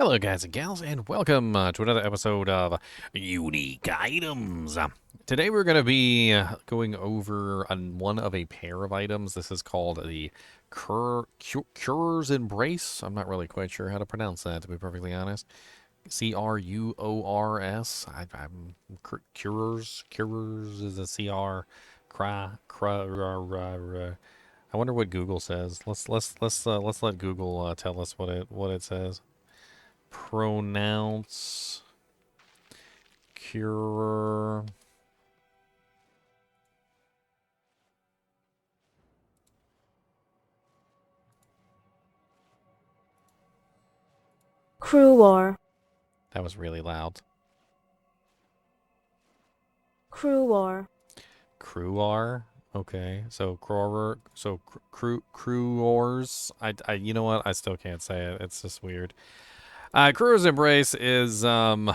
Hello, guys and gals, and welcome to another episode of Unique Items. Today we're going to be going over one of a pair of items. This is called the Cruor's Embrace. I'm not really quite sure how to pronounce that, to be perfectly honest. Cruors. Cruors is a cr. I wonder what Google says. Let's let Google tell us what it says. Pronounce cure. Cruor, That was really loud. Cruor, Cruor. Okay, so Cruor. So Cruors. You know what? I still can't say it. It's just weird. Cruor's Embrace is an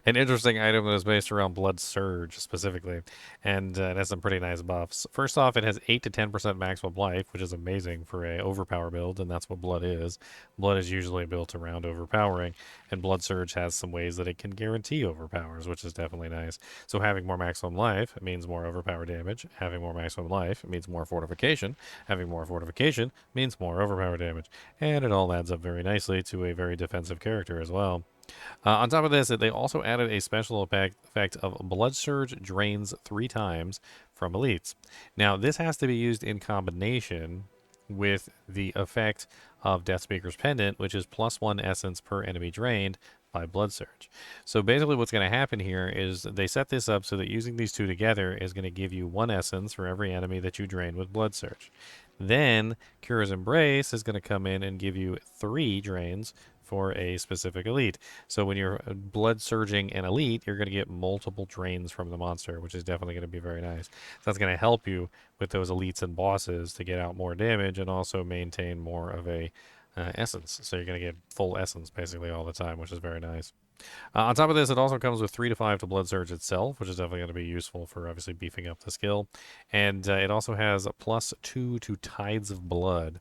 interesting item that is based around Blood Surge specifically, and it has some pretty nice buffs. First off, it has 8 to 10% maximum life, which is amazing for a overpower build, and that's what Blood is. Blood is usually built around overpowering, and Blood Surge has some ways that it can guarantee overpowers, which is definitely nice. So having more maximum life, it means more overpower damage. Having more maximum life, it means more fortification. Having more fortification means more overpower damage, and it all adds up very nicely to a very defensive character as well. On top of this, they also added a special effect of Blood Surge drains 3 times from elites. Now, this has to be used in combination with the effect of Deathspeaker's Pendant, which is +1 essence per enemy drained by Blood Surge. So basically what's going to happen here is they set this up so that using these two together is going to give you 1 essence for every enemy that you drain with Blood Surge. Then Cruor's Embrace is going to come in and give you 3 drains for a specific elite. So when you're blood surging an elite, you're going to get multiple drains from the monster, which is definitely going to be very nice. So that's going to help you with those elites and bosses to get out more damage and also maintain more of a essence. So you're going to get full essence basically all the time, which is very nice. On top of this, it also comes with 3 to 5 to Blood Surge itself, which is definitely going to be useful for obviously beefing up the skill. And it also has a +2 to Tides of Blood.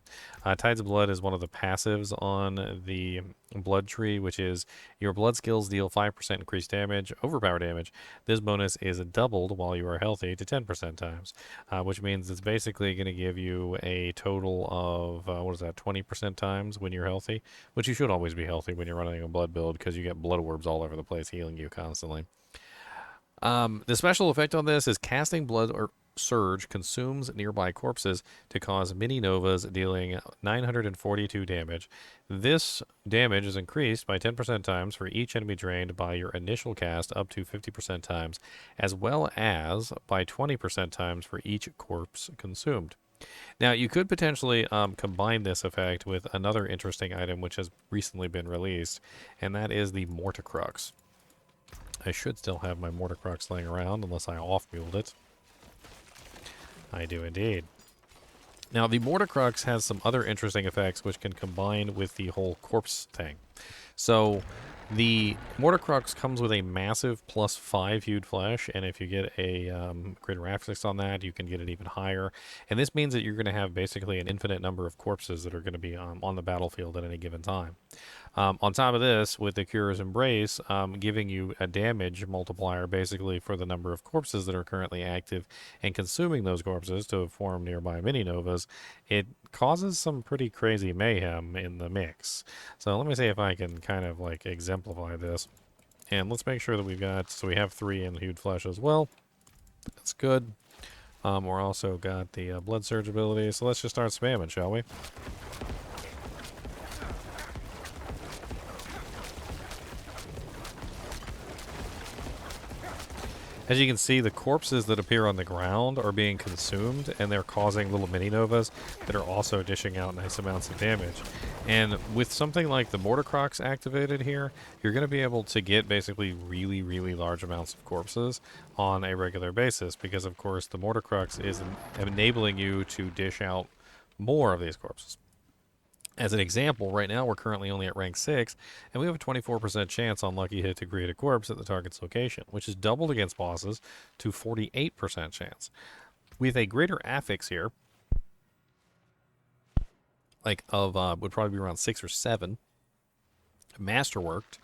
Tides of Blood is one of the passives on the Blood Tree, which is your blood skills deal 5% increased damage, overpower damage. This bonus is doubled while you are healthy to 10% times, which means it's basically going to give you a total of, 20% times when you're healthy, which you should always be healthy when you're running a blood build because you get blood orbs all over the place healing you constantly. The special effect on this is casting blood or surge consumes nearby corpses to cause mini novas, dealing 942 damage. This damage is increased by 10% times for each enemy drained by your initial cast up to 50% times, as well as by 20% times for each corpse consumed. Now, you could potentially combine this effect with another interesting item which has recently been released, and that is the Morticrux. I should still have my Morticrux laying around unless I off-mueled it. I do indeed. Now, the Morticrux has some other interesting effects which can combine with the whole corpse thing. So, the Morticrux comes with a massive +5 hued flesh, and if you get a greater affix on that, you can get it even higher. And this means that you're going to have basically an infinite number of corpses that are going to be on the battlefield at any given time. On top of this, with the Cruor's Embrace, giving you a damage multiplier basically for the number of corpses that are currently active and consuming those corpses to form nearby mini novas, it causes some pretty crazy mayhem in the mix. So let me see if I can kind of like exemplify this. And let's make sure that we have 3 in hued flesh as well. That's good. We're also got the blood surge ability, so let's just start spamming, shall we? As you can see, the corpses that appear on the ground are being consumed, and they're causing little mini-novas that are also dishing out nice amounts of damage. And with something like the Morticrux activated here, you're going to be able to get basically really, really large amounts of corpses on a regular basis, because of course the Morticrux is enabling you to dish out more of these corpses. As an example, right now we're currently only at rank 6, and we have a 24% chance on lucky hit to create a corpse at the target's location, which is doubled against bosses to 48% chance. With a greater affix here, would probably be around 6 or 7, masterworked,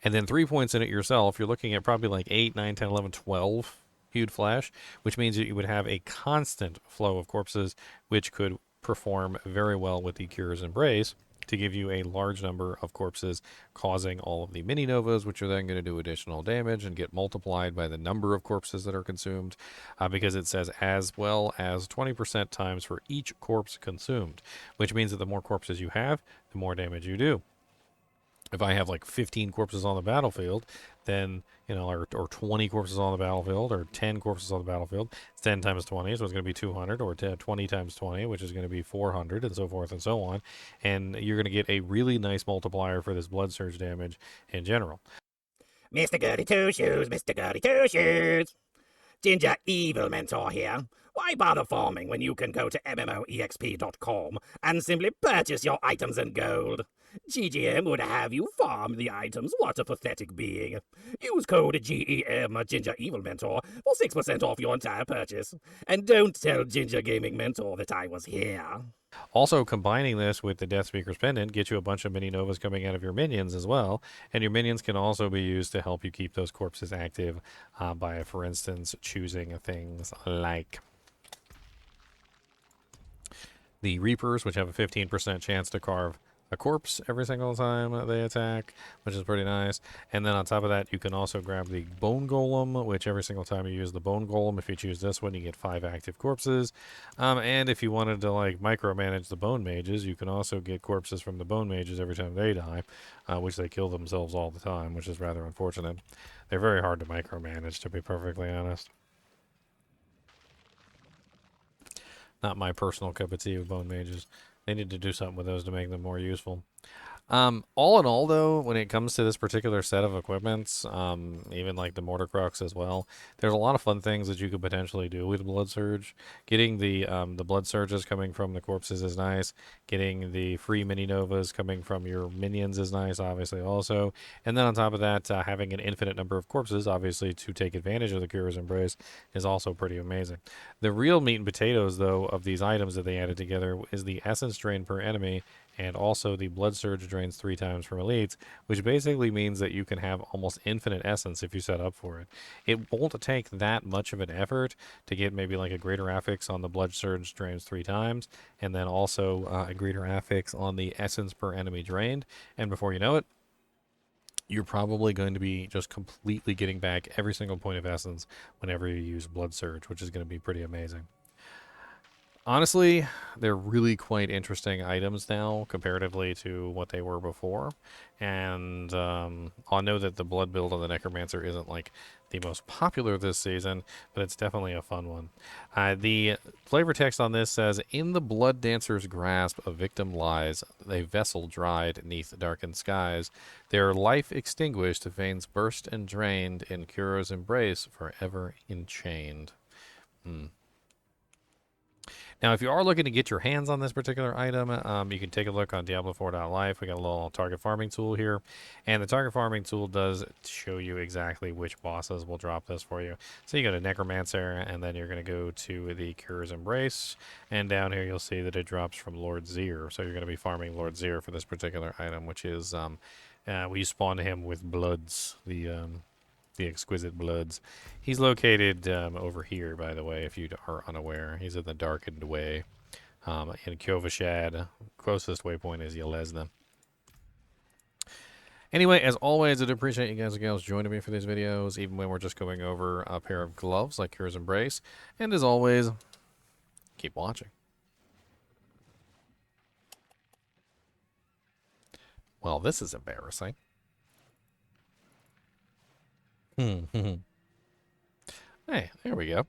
and then 3 points in it yourself, you're looking at probably like 8, 9, 10, 11, 12 hued flash, which means that you would have a constant flow of corpses, which could perform very well with the Curious Embrace to give you a large number of corpses, causing all of the mini novas, which are then going to do additional damage and get multiplied by the number of corpses that are consumed, because it says as well as 20% times for each corpse consumed, which means that the more corpses you have, the more damage you do. If I have like 15 corpses on the battlefield, then, or 20 corpses on the battlefield, or 10 corpses on the battlefield, it's 10 times 20, so it's going to be 200, or 20 times 20, which is going to be 400, and so forth and so on. And you're going to get a really nice multiplier for this blood surge damage in general. Mr. Goody Two Shoes, Mr. Goody Two Shoes. Ginger Evil Mentor here. Why bother farming when you can go to MMOEXP.com and simply purchase your items in gold? GGM would have you farm the items. What a pathetic being. Use code GEM Ginger Evil Mentor for 6% off your entire purchase. And don't tell Ginger Gaming Mentor that I was here. Also, combining this with the Death Speaker's Pendant gets you a bunch of mini novas coming out of your minions as well. And your minions can also be used to help you keep those corpses active by, for instance, choosing things like the Reapers, which have a 15% chance to carve a corpse every single time they attack, which is pretty nice. And then on top of that, you can also grab the Bone Golem, which every single time you use the Bone Golem, if you choose this one, you get 5 active corpses. And if you wanted to like micromanage the Bone Mages, you can also get corpses from the Bone Mages every time they die, which they kill themselves all the time, which is rather unfortunate. They're very hard to micromanage, to be perfectly honest. Not my personal cup of tea with Bone Mages. They need to do something with those to make them more useful. All in all, though, when it comes to this particular set of equipments, even like the Mortar Crux as well, there's a lot of fun things that you could potentially do with Blood Surge. Getting the Blood Surges coming from the corpses is nice. Getting the free mini novas coming from your minions is nice, obviously, also. And then on top of that, having an infinite number of corpses, obviously, to take advantage of the Curious Embrace is also pretty amazing. The real meat and potatoes, though, of these items that they added together is the Essence Drain per enemy, and also the Blood Surge drains 3 times from elites, which basically means that you can have almost infinite essence if you set up for it. It won't take that much of an effort to get maybe like a greater affix on the Blood Surge drains 3 times, and then also a greater affix on the essence per enemy drained, and before you know it, you're probably going to be just completely getting back every single point of essence whenever you use Blood Surge, which is going to be pretty amazing. Honestly, they're really quite interesting items now comparatively to what they were before. And I know that the blood build on the Necromancer isn't like the most popular this season, but it's definitely a fun one. The flavor text on this says, "In the blood dancer's grasp, a victim lies, a vessel dried neath darkened skies. Their life extinguished, veins burst and drained, in Curo's embrace, forever enchained." Now, if you are looking to get your hands on this particular item, you can take a look on Diablo 4.life. We got a little target farming tool here, and the target farming tool does show you exactly which bosses will drop this for you. So you go to Necromancer, and then you're going to go to the Curious Embrace, and down here you'll see that it drops from Lord Zir. So you're going to be farming Lord Zir for this particular item, which is, we spawn him with Bloods, the exquisite bloods. He's located over here, by the way, if you are unaware. He's in the darkened way in Kovashad. Closest waypoint is Yelesna. Anyway, as always, I'd appreciate you guys and gals joining me for these videos, even when we're just going over a pair of gloves like Curious Embrace. And as always, keep watching. Well, this is embarrassing. Hey, there we go.